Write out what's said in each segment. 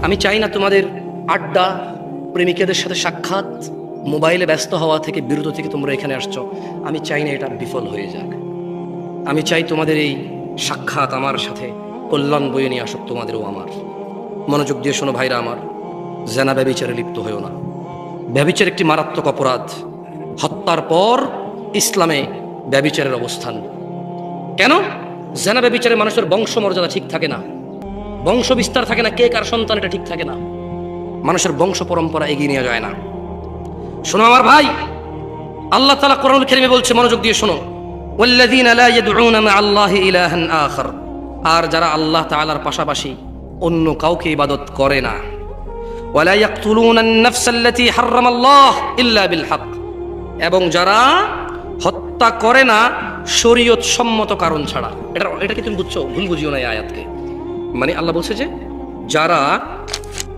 আমি চাই না তোমাদের আড্ডা, প্রেমিকাদের সাথে সাক্ষাৎ, মোবাইলে ব্যস্ত হওয়া থেকে বিরত থেকে তোমরা এখানে আসছো, আমি চাই না এটা বিফল হয়ে যাক। আমি চাই তোমাদের এই সাক্ষাৎ আমার সাথে কল্যাণ বয়ে নিয়ে আসুক তোমাদেরও আমার। মনোযোগ দিয়ে শোনো ভাইরা আমার, জেনা ব্যভিচারে লিপ্ত হয়েও না। ব্যভিচার একটি মারাত্মক অপরাধ। হত্যার পর ইসলামে ব্যভিচারের অবস্থান। কেন? জেনা ব্যভিচারে মানুষের বংশমর্যাদা ঠিক থাকে না, বংশ বিস্তার থাকে না, কে কার সন্তান এটা ঠিক থাকে না, মানুষের বংশ পরম্পরা এগিয়ে নিয়ে যায় না। শোনো আমার ভাই, আল্লাহ তাআলা কোরআনুল কারীমে বলছে, মনোযোগ দিয়ে শোনো, ওয়াল্লাযীনা লা ইয়াদউনা মা'আল্লাহি ইলাহান আখার, আর যারা আল্লাহ তাআলার পাশাপাশি অন্য কাউকে ইবাদত করে না, ওয়ালা ইয়াকতুলুনা আন-নাফসাল্লাতী হারামাল্লাহ ইল্লা বিল হক, এবং যারা হত্যা করে না শরীয়ত সম্মত কারণ ছাড়া। এটা কি তুমি বুঝছো? ভুল বুঝিও না এই আয়াতকে। মানে আল্লাহ বলছে যে যারা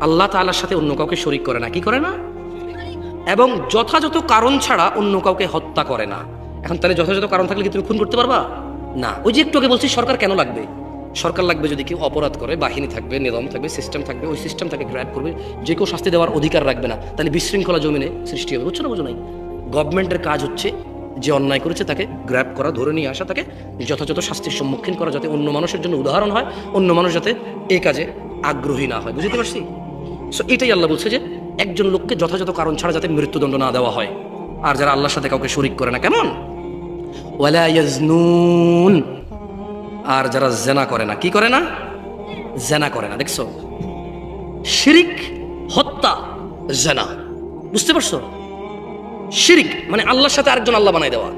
আল্লাহ তাআলার সাথে অন্য কাউকে শরীক করে না, কি করে না, এবং যথাযথ কারণ ছাড়া অন্য কাউকে হত্যা করে না। এখন তাহলে যথাযথ কারণ থাকলে কি তুমি খুন করতে পারবা? না। ওই যে একটু আগে বলছি, সরকার কেন লাগবে? সরকার লাগবে যদি কেউ অপরাধ করে, বাহিনী থাকবে, নিয়ম থাকবে, সিস্টেম থাকবে, ওই সিস্টেম তাকে গ্র্যাব করবে, যে কেউ শাস্তি দেওয়ার অধিকার রাখবে না, তাহলে বিশৃঙ্খলা জমিনে সৃষ্টি হবে। বুঝছো না? বুঝো নাই? গভর্নমেন্টের কাজ হচ্ছে যে অন্যায় করেছে তাকে গ্র্যাব করা, ধরে নিয়ে আসা, তাকে যথাযথ শাস্তির সম্মুখীন করা, যাতে অন্য মানুষের জন্য উদাহরণ হয়, অন্য মানুষ যাতে এই কাজে আগ্রহী না হয়। বুঝতে পারছি? সো এটাই আল্লাহ বলছে যে একজন লোককে যথাযথ কারণ ছাড়া যাতে মৃত্যুদণ্ড না দেওয়া হয়। আর যারা আল্লাহর সাথে কাউকে শরীক করে না, কেমন? ওয়ালা ইয়াজনুন, আর যারা জেনা করে না, কি করে না? জেনা করে না। দেখছো, শিরিক, হত্যা, জেনা। বুঝতে পারছো? শিরিক মানে আল্লাহর সাথে আরেকজন আল্লাহ বানাই দেওয়া,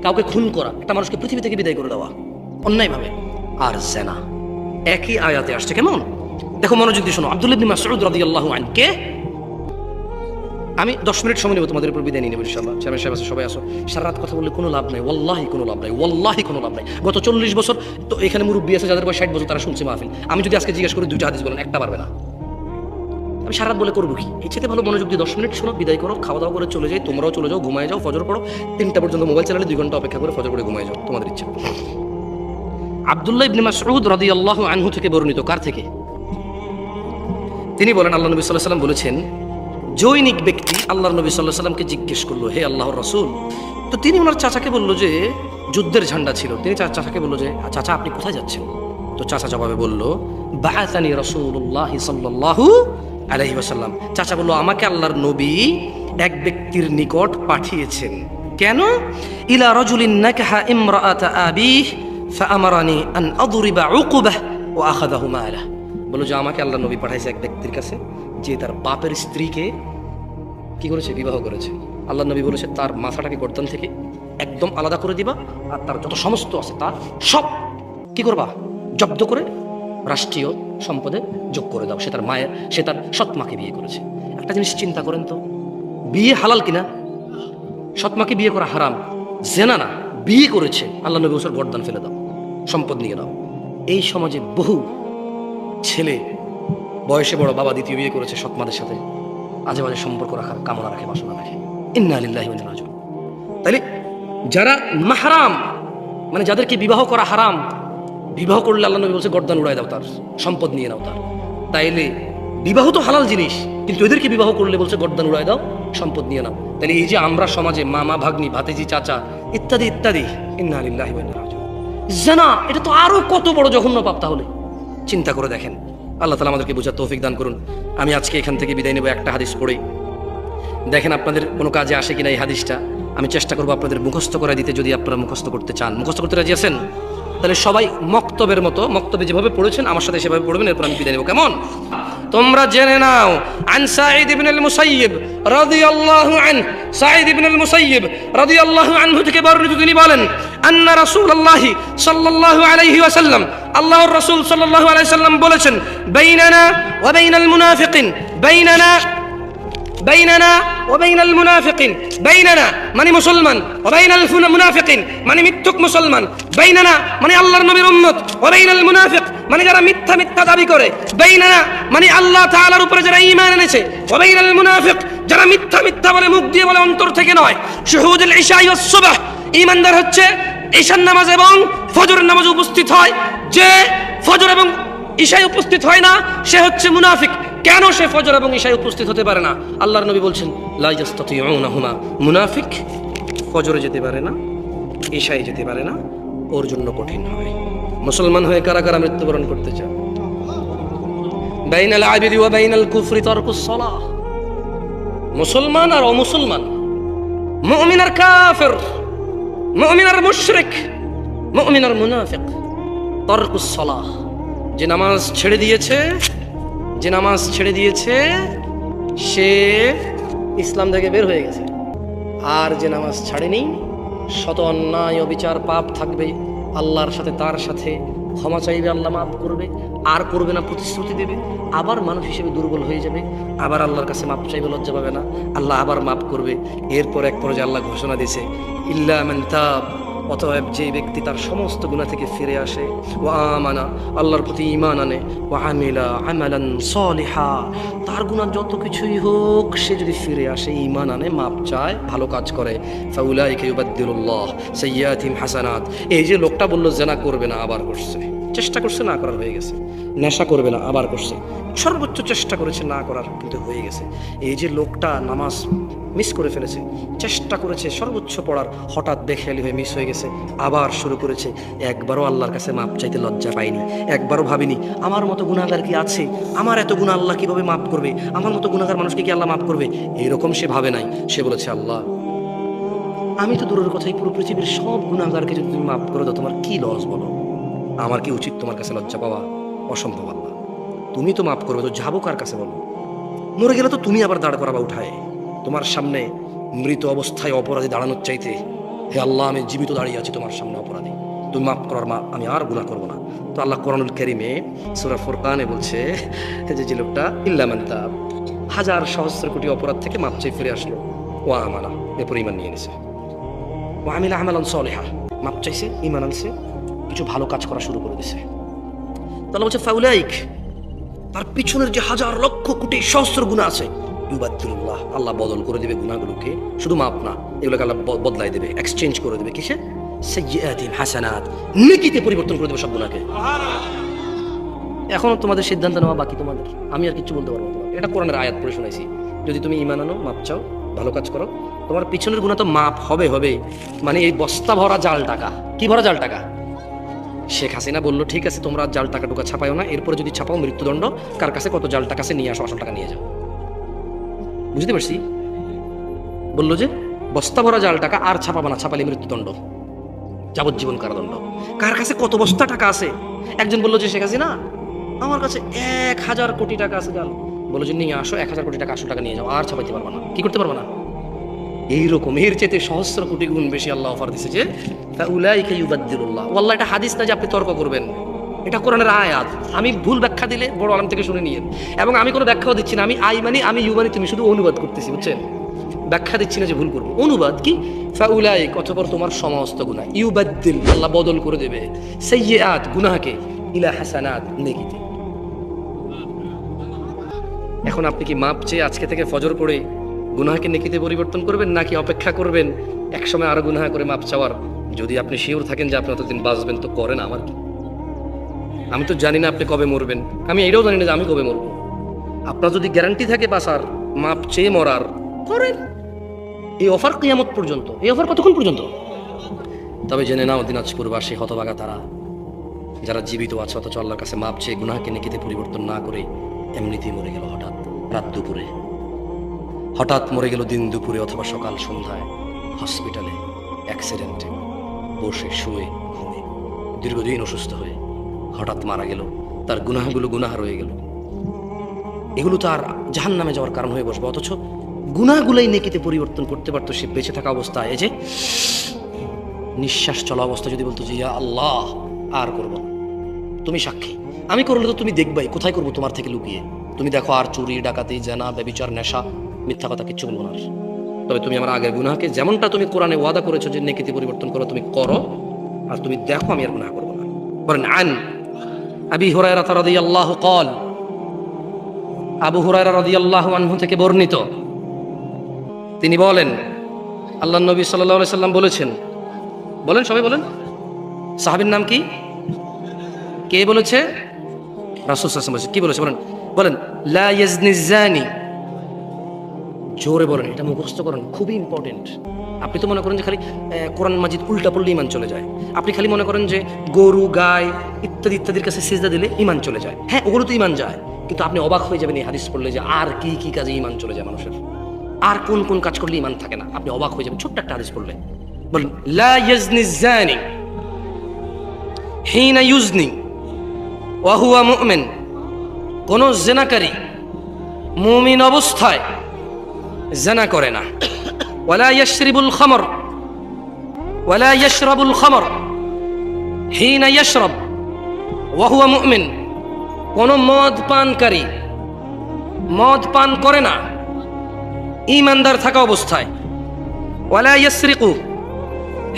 কাউকে খুন করা, একটা মানুষকে পৃথিবী থেকে বিদায় করে দেওয়া অন্যায়ভাবে। আর জেনা একই আয়াতে আসছে। কেমন? দেখো, মনোযোগ দিয়ে শোনো। আব্দুল্লাহ ইবনে মাসউদ রাদিয়াল্লাহু আনহু কে? আমি 10 মিনিট সময় নেব, তোমাদের উপর বিদায় নিয়ে নেব ইনশাআল্লাহ। চেয়ারম্যান সাহেব আছে, সবাই আসো। সারা রাত কথা বললে কোনো লাভ নাই, ওয়াল্লাহি কোনো লাভ নাই, ওয়াল্লাহি কোনো লাভ নাই। গত 40 বছর তো এখানে মুরব্বী আছে যাদের বয়স 60 বছর, তারা শুনছে মাহফিল। আমি যদি আজকে জিজ্ঞেস করি 2টা হাদিস বলেন, একটা পারবে না। আমি সারা রাত বলে করবো কি? এর চেয়ে ভালো মনোযোগ দিয়ে 10 মিনিট শোনো, বিদায় করো, খাওয়া দাওয়া করে চলে যাই। তোমরাও চলে যাও, ঘুমায় যাও, ফজর পড়ো। 3টা পর্যন্ত মোবাইল চালালে 2 ঘন্টা অপেক্ষা করে ফজর পড়ে ঘুমায় যাও, তোমাদের ইচ্ছা। আব্দুল্লাহ ইবনে মাসউদ রাদিয়াল্লাহু আনহু থেকে বর্ণিত। কার থেকে? তিনি বলেন, আল্লাহ নবী সাল্লাল্লাহু আলাইহি ওয়াসাল্লাম বলেছেন, জৈনিক ব্যক্তি আল্লাহর নবী সাল্লাল্লাহু আলাইহি ওয়াসাল্লামকে জিজ্ঞেস করলো, হে আল্লাহর রাসূল। তো তিনি ওনার চাচাকে বললো যে যুদ্ধের ঝান্ডা ছিল। তিনি চাচাকে বললো যে চাচা আপনি কোথায় যাচ্ছেন? তো চাচা জবাবে বলল, বাআসানি রাসূলুল্লাহ সাল্লাল্লাহু আলাইহি ওয়াসাল্লাম। চাচা বলল, আমাকে আল্লাহর নবী এক ব্যক্তির নিকট পাঠিয়েছেন। কেন? ইলা রাজুলিন নাকাহা ইমরাআতা আবিহ ফাআমারানি আন আদরিবা উকুবাহ ওয়া আখাযাহু মালাহ। বলল যে আমাকে আল্লাহর নবী পাঠাইছে এক ব্যক্তির কাছে যে তার বাপের স্ত্রীকে কি করেছে? বিবাহ করেছে। আল্লাহর নবী বলেছে তার মাথাটাকে গর্দান থেকে একদম আলাদা করে দিবা, আর তার যত সমস্ত আছে তার সব কি করবা? জব্দ করে রাষ্ট্রীয় সম্পদে যোগ করে দাও। সে তার সৎ মাকে বিয়ে করেছে। একটা জিনিস চিন্তা করেন তো, বিয়ে হালাল কিনা? সৎ মাকে বিয়ে করা হারাম, জেনা না, বিয়ে করেছে। আল্লাহ নবী বলছেন গর্দান ফেলে দাও, সম্পদ নিয়ে দাও। এই সমাজে বহু ছেলে বয়সে বড়, বাবা দ্বিতীয় বিয়ে করেছে, সৎমাদের সাথে আজে বাজে সম্পর্ক রাখার কামনা রাখে, বাসনা রাখে। ইন্না লিল্লাহি ওয়া ইন্না ইলাইহি রাজিউন। তাহলে যারা মাহরাম, মানে যাদেরকে বিবাহ করা হারাম, বিবাহ করলে আল্লাহ নবী বলছে গর্দান উড়াই দাও, তার সম্পদ নিয়ে নাও তার। তাইলে বিবাহ তো হালাল জিনিস, কিন্তু এদেরকে বিবাহ করলে বলছে গর্দান উড়াই দাও, সম্পদ নিয়ে নাও। তাহলে এই যে আমরা সমাজে মামা, ভাগ্নি, ভাতিজি, চাচা ইত্যাদি ইত্যাদি, ইন্না লিল্লাহি ওয়া ইন্না ইলাইহি রাজিউন, জানা, এটা তো আরো কত বড় জঘন্য পাপ। তাহলে চিন্তা করে দেখেন। আল্লাহ তাআলা আমাদেরকে বোঝার তৌফিক দান করুন। আমি আজকে এখান থেকে বিদায় নেব একটা হাদিস পড়ে। দেখেন আপনাদের কোনো কাজে আসে কিনা এই হাদিসটা। আমি চেষ্টা করবো আপনাদের মুখস্থ করে দিতে, যদি আপনারা মুখস্থ করতে চান। মুখস্থ করতে রাজি আছেন? তাহলে সবাই মক্তবের মতো, মক্তবে যেভাবে পড়েছেন আমার সাথে সেভাবে পড়বেন, এরপর আমি বিদায় নেব। কেমন? তোমরা জেনে নাও, আন সাঈদ ইবনুল মুসাইয়িব রাদিয়াল্লাহু আনহু, সাঈদ ইবনুল মুসাইয়িব রাদিয়াল্লাহু আনহু থেকে বর্ণিত, তিনি বলেন, আন্না রাসূলুল্লাহ সাল্লাল্লাহু আলাইহি ওয়াসাল্লাম, আল্লাহর রাসূল সাল্লাল্লাহু আলাইহি ওয়াসাল্লাম বলেছেন, বাইনানা ওয়া বাইনাল মুনাফিকিন, বাইনানা ওয়া বাইনাল মুনাফিকিন, বাইনানা মানে মুসলমান, ওয়া বাইনাল মুনাফিকিন মানে মিথ্যুক মুসলমান, বাইনানা মানে আল্লাহর নবীর উম্মত, ওয়া বাইনাল মুনাফিক মানে যারা মিথ্যা মিথ্যা দাবি করে, বাইনানা মানে আল্লাহ তাআলার উপরে যারা ঈমান এনেছে, ওয়া বাইনাল মুনাফিক যারা মিথ্যা মিথ্যা বলে, মুখ দিয়ে বলে, অন্তর থেকে নয়। শুহুদুল ইশা ওয়াস সুবহ, ঈমানদার হচ্ছে ঈশার নামাজ এবং ফজরের নামাজে উপস্থিত হয়। যে ফজর এবং ঈশায় উপস্থিত হয় না সে হচ্ছে মুনাফিক। কেন সে ফজর এবং ইশায় উপস্থিত হতে পারে না? আল্লাহর নবী বলছেন লা ইয়াস্তাতিউনাহুমা, মুনাফিক ফজরে যেতে পারে না, ইশায় যেতে পারে না, ওর জন্য কঠিন হয়। মুসলমান হয়ে কারা কারা মৃত্যুবরণ করতে চায়? বাইনাল আবিদি ওয়া বাইনাল কুফরি তারকুস সালাহ। মুসলমান আর অমুসলমান, মুমিন আর কাফির, মুমিন আর মুশরিক, মুমিন আর মুনাফিক, তারকুস সালাহ। যে নামাজ ছেড়ে দিয়েছে, যে নামাজ ছেড়ে দিয়েছে সে ইসলাম থেকে বের হয়ে গেছে। আর যে নামাজ ছাড়েনি, শত অন্যায় অবিচার পাপ থাকবে, আল্লাহর সাথে তার সাথে ক্ষমা চাইবে, আল্লাহ মাফ করবে, আর করবে না প্রতিশ্রুতি দেবে, আবার মানুষ হিসেবে দুর্বল হয়ে যাবে, আবার আল্লাহর কাছে মাপ চাইবে, লজ্জা পাবে না, আল্লাহ আবার মাফ করবে। এরপর এক পর্যায়ে আল্লাহ ঘোষণা দিয়েছে ইল্লা মান তাব, অতএব যে ব্যক্তি তার সমস্ত গুনাহ থেকে ফিরে আসে, ওয়া আমানা, আল্লাহর প্রতি ঈমান আনে, ওয়া আমিলা আমালান সলিহা, তার গুনাহ যত কিছুই হোক সে যদি ফিরে আসে, ঈমান আনে, মাপ চায়, ভালো কাজ করে, ফাউলাইকা ইউবাদদিলুল্লাহ সাইয়্যাতিহিম হাসানাত। এই যে লোকটা বলল জেনা করবে না, আবার করছে, চেষ্টা করছে না করার হয়ে গেছে, নেশা করবে না আবার করছে, সর্বোচ্চ চেষ্টা করেছে না করার কিন্তু হয়ে গেছে। এই যে লোকটা নামাজ মিস করে ফেলেছে, চেষ্টা করেছে সর্বোচ্চ পড়ার, হঠাৎ বেখেয়ালি হয়ে মিস হয়ে গেছে, আবার শুরু করেছে। একবারও আল্লাহর কাছে মাপ চাইতে লজ্জা পাইনি, একবারও ভাবিনি আমার মতো গুনাহগার কি আছে, আমার এত গুনাহ আল্লাহ কিভাবে মাফ করবে, আমার মতো গুনাহগার মানুষকে কি আল্লাহ মাফ করবে, এইরকম সে ভাবে নাই। সে বলেছে আল্লাহ আমি তো দূরের কথাই, পুরো পৃথিবীর সব গুনাহগারকে যদি তুমি মাফ করে দাও তোমার কি লস বলো, আমার কি উচিত তোমার কাছে লজ্জা পাওয়া? অসম্ভব আল্লাহ, তুমি তো মাফ করবে, তো যাবো কার কাছে বলো? মরে গেলে তো তুমি আবার দাঁড় করাবা উঠায়, তোমার সামনে মৃত অবস্থায় অপরাধী দাঁড়ানোর চাইতে, হে আল্লাহ আমি জীবিত দাঁড়িয়ে আছি তোমার সামনে অপরাধী, তুমি মাফ করার মা, আমি আর গুনাহ করবো না। তো আল্লাহ কোরআনুল কারীমে সূরা ফুরকানে বলছে যে লোকটা ইল্লা মান তাব, হাজার সহস্র কোটি অপরাধ থেকে মাপ চেয়ে ফিরে আসলো, ওয়া আমানা, এরপর ঈমান নিয়ে নিছে, ওয়া আমিলা আমালান সলিহা, মাপ চাইছে, ঈমান আনছে, কিছু ভালো কাজ করা শুরু করে দিছে। তাহলে বলছে ফাউলাইক, তার পিছনের যে হাজার লক্ষ কোটি সহস্র গুনাহ আছে, ইউবাদদিলুল্লাহ, আল্লাহ বদল করে দেবে গুনাহগুলোকে, শুধু মাপ না, এগুলোকে আল্লাহ বদলাই দেবে, এক্সচেঞ্জ করে দেবে, কিসে? সাইয়্যাতিহিম হাসানাত, নেকিতে পরিবর্তন করে দেবে সব গুনাহকে। এখনো তোমাদের সিদ্ধান্ত নেওয়া বাকি, তোমাদের, আমি আর কিছু বলতে পারবো না। এটা কোরআনের আয়াত পড়ে শোনাইছি, যদি তুমি ঈমান আনো, মাপ চাও, ভালো কাজ করো, তোমার পিছনের গুনাহ তো মাপ হবে হবে। মানে এই বস্তা ভরা জাল টাকা, কি ভরা জাল টাকা? শেখ হাসিনা বললো ঠিক আছে তোমরা জাল টাকা টুকা ছাপাও না, এরপরে যদি ছাপাও মৃত্যুদণ্ড, কার কাছে কত জাল টাকা আছে নিয়ে আসো, আসল টাকা নিয়ে যাও। বুঝতে পারছি? বললো যে বস্তা ভরা জাল টাকা আর ছাপাবো না, ছাপালে মৃত্যুদণ্ড, যাবজ্জীবন কারাদণ্ড। কার কাছে কত বস্তা টাকা আছে? একজন বললো যে শেখ হাসিনা আমার কাছে 1000 কোটি টাকা আছে জাল, বললো যে নিয়ে আসো 1000 কোটি টাকা, আসল টাকা নিয়ে যাও, আর ছাপাইতে পারবো না, কি করতে পারবো না। এইরকম এর চেয়ে সহস্র কোটি গুণ বেশি আল্লাহ অফার দিছে যে ফাউলাইকা ইউবাদদিলুল্লাহ। ওয়াল্লাহ এটা হাদিস না যে আপনি তর্ক করবেন, এটা কোরআনের আয়াত। আমি ভুল ব্যাখ্যা দিলে বড় আলেম থেকে শুনে নিয়েন, এবং আমি কোনো ব্যাখ্যাও দিচ্ছি না, আমি আই মানি আমি ইউ মানি তুমি, শুধু অনুবাদ করতেছি, বুঝছেন? ব্যাখ্যা দিচ্ছি না যে ভুল করবো, অনুবাদ কি? ফাউলাইক, অতঃপর তোমার সমস্ত গুনাহ, ইউবাদদিল, আল্লাহ বদল করে দেবে, সাইয়্যাত, গুনাহকে, ইলা হাসানাত, নেকিতে। এখন আপনি কি মাপ চেয়ে আজকে থেকে ফজর পড়ে গুনাহকে নেকিতে পরিবর্তন করবেন, নাকি অপেক্ষা করবেন একসময় আরো গুনাহ করে মাপ চাওয়ার? যদি আপনি শিওর থাকেন যে আপনি অতদিন বাঁচবেন তো করেন, আমার কি? আমি তো জানি না আপনি কবে মরবেন, আমি এটাও জানি না যে আমি কবে মরবো। আপনার যদি গ্যারান্টি থাকে বাঁচার, মাপ চেয়ে মরার, করেন। এই অফার কিয়ামত পর্যন্ত, এই অফার কতক্ষণ পর্যন্ত? তবে জেনে নাও দিনাজপুরবাসী হতভাগা তারা, যারা জীবিত আছে অথচ আল্লাহর কাছে মাপ চেয়ে গুনাহকে নেকিতে পরিবর্তন না করে এমনিতেই মরে গেল হঠাৎ রাত দুপুরে, হঠাৎ মরে গেল দিন দুপুরে অথবা সকাল সন্ধ্যায়, হসপিটালে, অ্যাক্সিডেন্টে, বসে শুয়ে ঘুমে, দীর্ঘদিন অসুস্থ হয়ে হঠাৎ মারা গেল। তার গুনাহগুলো গুনাহ রয়ে গেল, এগুলো তার জাহান্নামে যাওয়ার কারণ হয়ে বসবে। অথচ গুনাহগুলোই নেকিতে পরিবর্তন করতে পারতো সে বেঁচে থাকা অবস্থায়। এই যে নিঃশ্বাস চলা অবস্থা যদি বলতো যে ইয়া আল্লাহ আর করবো না, তুমি সাক্ষী, আমি করলে তো তুমি দেখবাই, কোথায় করবো তোমার থেকে লুকিয়ে, তুমি দেখো আর চুরি ডাকাতি জানা ব্যভিচার নেশা মিথ্যা কথা কিচ্ছু বলবো না। তবে তুমি আমার আগের গুনাহকে যেমনটা তুমি কোরআনে ওয়াদা করেছো যে নেকিতে পরিবর্তন করো, তুমি করো, আর তুমি দেখো আমি আর গুনাহ করবো না। বলেন আন আবি হুরায়রা রাদিয়াল্লাহু ক্বাল, আবু হুরায়রা রাদিয়াল্লাহু আনহু থেকে বর্ণিত, তিনি বলেন আল্লাহর নবী সাল্লাল্লাহু আলাইহি সাল্লাম বলেছেন, বলেন সবাই বলেন, সাহাবীর নাম কি? কে বলেছে? রাসূল সাল্লাল্লাহু আলাইহি ওয়াসাল্লাম বলেছে। কি বলেছে বলেন? বলেন লা ইয়াজনি জানি, জোরে বলেন, এটা মুখস্থ করেন, খুবই ইম্পর্টেন্ট। আপনি তো মনে করেন যে খালি কোরআন মাজিদ উল্টা পড়লে ইমান চলে যায়। আপনি খালি মনে করেন যে গরু গায় ইত্যাদি ইত্যাদির কাছে সিজদা দিলে ইমান চলে যায়। হ্যাঁ, ওগুলো তো ইমান যায়, কিন্তু আপনি অবাক হয়ে যাবেন এই হাদিস পড়লে যে আর কি কি কাজে ইমান চলে যায় মানুষের, আর কোন কোন কাজ করলে ইমান থাকে না। আপনি অবাক হয়ে যাবেন ছোট্ট একটা হাদিস পড়লে। বলেন লা ইয়াজনি জানি হিনা ইউজনি ওয়া হুয়া মুমিন, কোন জিনাকারী মুমিন অবস্থায় জিনা করে না। ওয়ালা ইয়াশরিবুল খামর ওয়ালা ইয়াশরাবুল খামর হিনা ইয়াশরাব ওয়া হুয়া মুমিন, কোন মদ পানকারী মদ পান করে না ঈমানদার থাকা অবস্থায়। ওয়ালা ইয়াসরিকু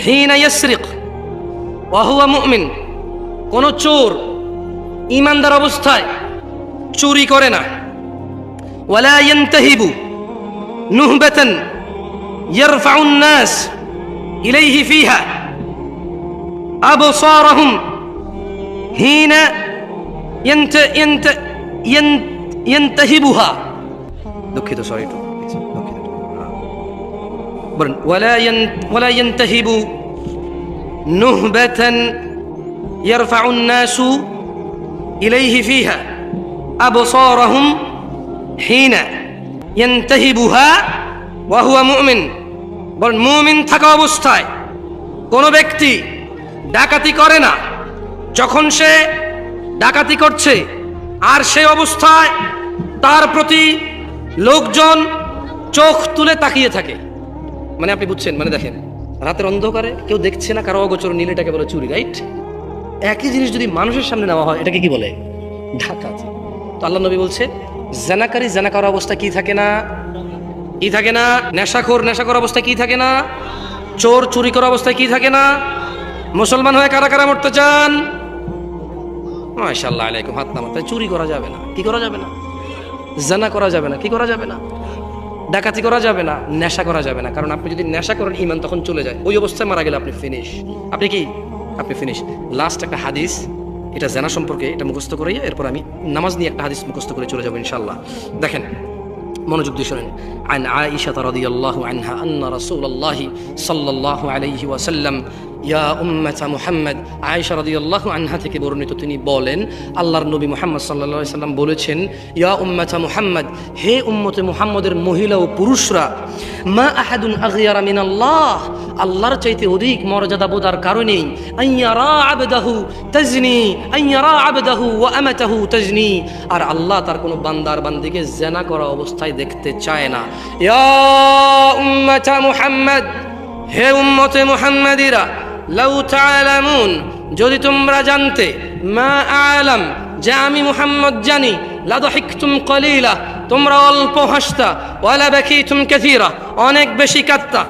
হিনা ইয়াসরিক ওয়া হুয়া মুমিন, কোন চোর ঈমানদার অবস্থায় চুরি করে না। ওয়ালা ইয়ানতাহিবু নুহবাতান ইয়ারফাউন নাস ইলাইহি ফিহা আবসারহুম হিনা ইয়ানতাহিবুহা। দুঃখিত, সরি, দুঃখিত। বলেন ওয়ালা ইয়ানতাহিবু নুহবাতান ইয়ারফাউন নাসু ইলাইহি ফিহা আবসারহুম হিনা ইয়ানতাহিবুহা ওয়া হুয়া মুমিন। বলেন মুমিন থাকা অবস্থায় কোনো ব্যক্তি ডাকাতি করে না। যখন সে ডাকাতি করছে আর সেই অবস্থায় তার প্রতি লোকজন চোখ তুলে তাকিয়ে থাকে, মানে আপনি বুঝছেন, মানে দেখেন রাতের অন্ধকারে কেউ দেখছে না, কারো অগোচর নীল, এটাকে বলে চুরি, রাইট? একই জিনিস যদি মানুষের সামনে নেওয়া হয় এটাকে কি বলে? ডাকাতি। তো আল্লাহ নবী বলছে জানাকারী জানা করার অবস্থা কি থাকে না? কি থাকে না? নেশাখোর নেশা করার অবস্থায় কি থাকে না? চোর চুরি করার অবস্থায় কি থাকে না? মুসলমান হয়ে কারা কারা মরতে চান? মাশাআল্লাহ আলাইকুম, হাত নামান। তাই চুরি করা যাবে না, কি করা যাবে না? জানা করা যাবে না, কি করা যাবে না? ডাকাতি করা যাবে না, নেশা করা যাবে না। কারণ আপনি যদি নেশা করেন ঈমান তখন চলে যায়, ওই অবস্থায় মারা গেলে আপনি ফিনিশ। আপনি কি? আপনি ফিনিশ। লাস্ট একটা হাদিস, এটা জানা সম্পর্কে, এটা মুখস্থ করেই এরপর আমি নামাজ নিয়ে একটা হাদিস মুখস্থ করে চলে যাবো ইনশাআল্লাহ। দেখেন, মনোযোগ দিয়ে শোনেন। আন আয়েশা রাদিয়াল্লাহু আনহা আন্না রাসূলুল্লাহি সাল্লাল্লাহু আলাইহি ওয়াসাল্লাম ইয়া উম্মাতা মুহাম্মদ, আয়েশা রাদিয়াল্লাহু আনহা থেকে বর্ণিত, তিনি বলেন আল্লাহর নবী মুহাম্মদ সাল্লাল্লাহু আলাইহি সাল্লাম বলেছেন, ইয়া উম্মাতা মুহাম্মদ, হে উম্মতে মুহাম্মদের মহিলা ও পুরুষরা, মা আহাদুন আগয়ারা মিনাল্লাহ, আল্লাহর চাইতে অধিক মর্যাদাবোধ আর কারণেই, আইয়ারা আবদাহু তাজনি, আইয়ারা আবদাহু ওয়া আমাতাহু তাজনি, আর আল্লাহ তার কোনো বান্দার বান্দিকে জিনা করা অবস্থায় দেখতে চায় না। ইয়া উম্মাতা মুহাম্মদ, হে উম্মতে মুহাম্মাদিরা, লাউ তাআলামুন, যদি তোমরা জানতে, মা আ'লাম, যে আমি মুহাম্মদ জানি, লাদাহিকতুম কলিলা, তোমরা অল্প হাসতা, ওয়ালা বাকিতুম কাসীরা, অনেক বেশি কাঁদতা।